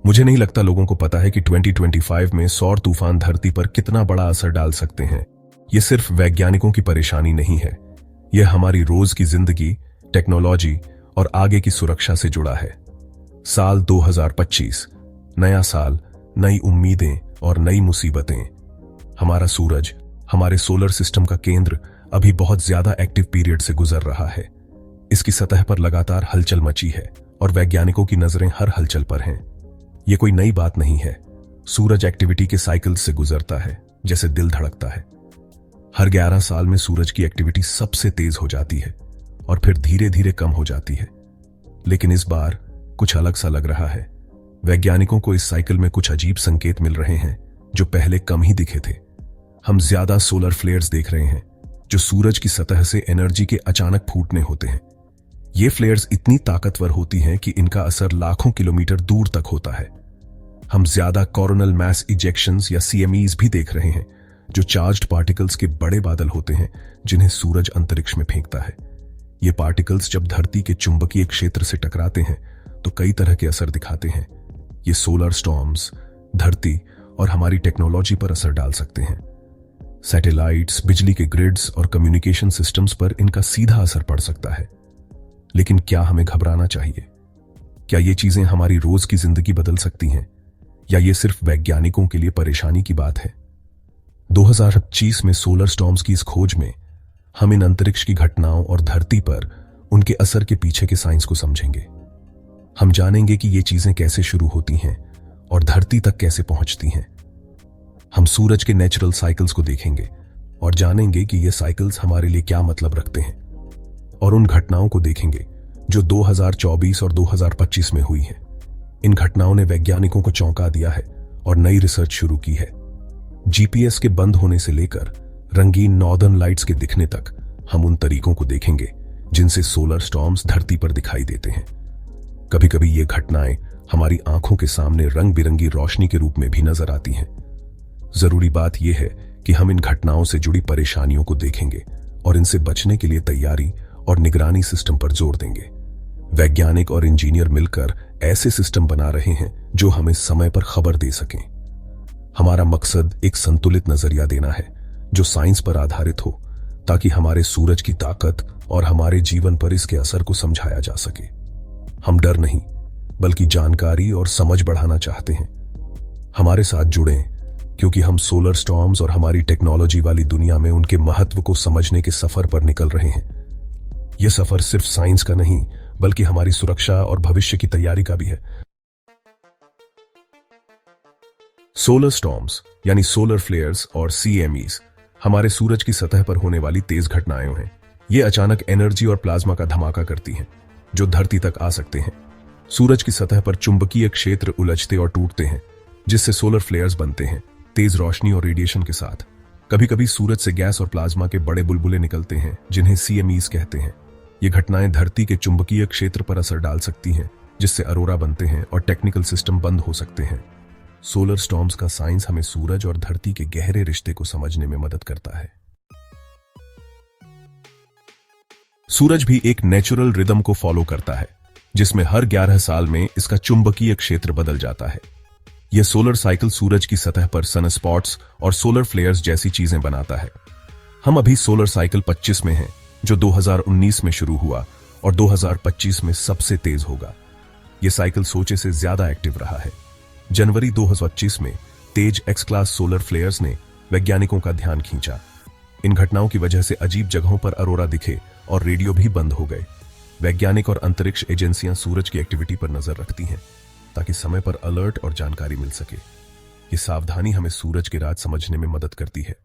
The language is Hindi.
मुझे नहीं लगता लोगों को पता है कि 2025 में सौर तूफान धरती पर कितना बड़ा असर डाल सकते हैं। ये सिर्फ वैज्ञानिकों की परेशानी नहीं है, यह हमारी रोज की जिंदगी, टेक्नोलॉजी और आगे की सुरक्षा से जुड़ा है। साल 2025, नया साल, नई उम्मीदें और नई मुसीबतें। हमारा सूरज, हमारे सोलर सिस्टम का केंद्र, अभी बहुत ज्यादा एक्टिव पीरियड से गुजर रहा है। इसकी सतह पर लगातार हलचल मची है और वैज्ञानिकों की नजरें हर हलचल पर हैं। यह कोई नई बात नहीं है। सूरज एक्टिविटी के साइकिल से गुजरता है, जैसे दिल धड़कता है। हर 11 साल में सूरज की एक्टिविटी सबसे तेज हो जाती है और फिर धीरे धीरे कम हो जाती है। लेकिन इस बार कुछ अलग सा लग रहा है। वैज्ञानिकों को इस साइकिल में कुछ अजीब संकेत मिल रहे हैं जो पहले कम ही दिखे थे। हम ज्यादा सोलर फ्लेयर्स देख रहे हैं, जो सूरज की सतह से एनर्जी के अचानक फूटने होते हैं। ये फ्लेयर्स इतनी ताकतवर होती हैं कि इनका असर लाखों किलोमीटर दूर तक होता है। हम ज्यादा कोरोनल मैस इजेक्शंस या CMEs भी देख रहे हैं, जो चार्ज्ड पार्टिकल्स के बड़े बादल होते हैं जिन्हें सूरज अंतरिक्ष में फेंकता है। ये पार्टिकल्स जब धरती के चुंबकीय क्षेत्र से टकराते हैं तो कई तरह के असर दिखाते हैं। ये सोलर स्टॉर्म्स धरती और हमारी टेक्नोलॉजी पर असर डाल सकते हैं। सैटेलाइट्स, बिजली के ग्रिड्स और कम्युनिकेशन सिस्टम्स पर इनका सीधा असर पड़ सकता है। लेकिन क्या हमें घबराना चाहिए? क्या ये चीजें हमारी रोज की जिंदगी बदल सकती हैं, या ये सिर्फ वैज्ञानिकों के लिए परेशानी की बात है? 2025 में सोलर स्टॉर्म्स की इस खोज में हम इन अंतरिक्ष की घटनाओं और धरती पर उनके असर के पीछे के साइंस को समझेंगे। हम जानेंगे कि ये चीजें कैसे शुरू होती हैं और धरती तक कैसे पहुंचती हैं। हम सूरज के नेचुरल साइकिल्स को देखेंगे और जानेंगे कि ये साइकिल्स हमारे लिए क्या मतलब रखते हैं, और उन घटनाओं को देखेंगे जो 2024 और 2025 में हुई हैं। इन घटनाओं ने वैज्ञानिकों को चौंका दिया है और नई रिसर्च शुरू की है। GPS के बंद होने से लेकर रंगीन नॉर्दर्न लाइट्स के दिखने तक हम उन तरीकों को देखेंगे जिनसे सोलर स्टॉर्म्स धरती पर दिखाई देते हैं। कभी कभी ये घटनाएं हमारी आंखों के सामने रंग बिरंगी रोशनी के रूप में भी नजर आती हैं। जरूरी बात यह है कि हम इन घटनाओं से जुड़ी परेशानियों को देखेंगे और इनसे बचने के लिए तैयारी और निगरानी सिस्टम पर जोर देंगे। वैज्ञानिक और इंजीनियर मिलकर ऐसे सिस्टम बना रहे हैं जो हमें समय पर खबर दे सकें। हमारा मकसद एक संतुलित नजरिया देना है जो साइंस पर आधारित हो, ताकि हमारे सूरज की ताकत और हमारे जीवन पर इसके असर को समझाया जा सके। हम डर नहीं, बल्कि जानकारी और समझ बढ़ाना चाहते हैं। हमारे साथ जुड़ें, क्योंकि हम सोलर स्टॉर्म्स और हमारी टेक्नोलॉजी वाली दुनिया में उनके महत्व को समझने के सफर पर निकल रहे हैं। यह सफर सिर्फ साइंस का नहीं, बल्कि हमारी सुरक्षा और भविष्य की तैयारी का भी है। सोलर स्टॉर्म्स यानी सोलर फ्लेयर्स और CMEs हमारे सूरज की सतह पर होने वाली तेज घटनाएं हैं। ये अचानक एनर्जी और प्लाज्मा का धमाका करती हैं, जो धरती तक आ सकते हैं। सूरज की सतह पर चुंबकीय क्षेत्र उलझते और टूटते हैं, जिससे सोलर फ्लेयर्स बनते हैं, तेज रोशनी और रेडिएशन के साथ। कभी कभी सूरज से गैस और प्लाज्मा के बड़े बुलबुले निकलते हैं, जिन्हें CMEs कहते हैं। ये घटनाएं धरती के चुंबकीय क्षेत्र पर असर डाल सकती हैं, जिससे अरोरा बनते हैं और टेक्निकल सिस्टम बंद हो सकते हैं। सोलर स्टॉर्म्स का साइंस हमें सूरज और धरती के गहरे रिश्ते को समझने में मदद करता है। सूरज भी एक नेचुरल रिदम को फॉलो करता है, जिसमें हर 11 साल में इसका चुंबकीय क्षेत्र बदल जाता है। यह सोलर साइकिल सूरज की सतह पर सनस्पॉट्स और सोलर फ्लेयर्स जैसी चीजें बनाता है। हम अभी सोलर साइकिल 25 में हैं, जो 2019 में शुरू हुआ और 2025 में सबसे तेज होगा। यह साइकिल सोचे से ज्यादा एक्टिव रहा है। जनवरी 2025 में तेज X क्लास सोलर फ्लेयर्स ने वैज्ञानिकों का ध्यान खींचा। इन घटनाओं की वजह से अजीब जगहों पर अरोरा दिखे और रेडियो भी बंद हो गए। वैज्ञानिक और अंतरिक्ष एजेंसियां सूरज की एक्टिविटी पर नजर रखती हैं, ताकि समय पर अलर्ट और जानकारी मिल सके। ये सावधानी हमें सूरज के राज समझने में मदद करती है।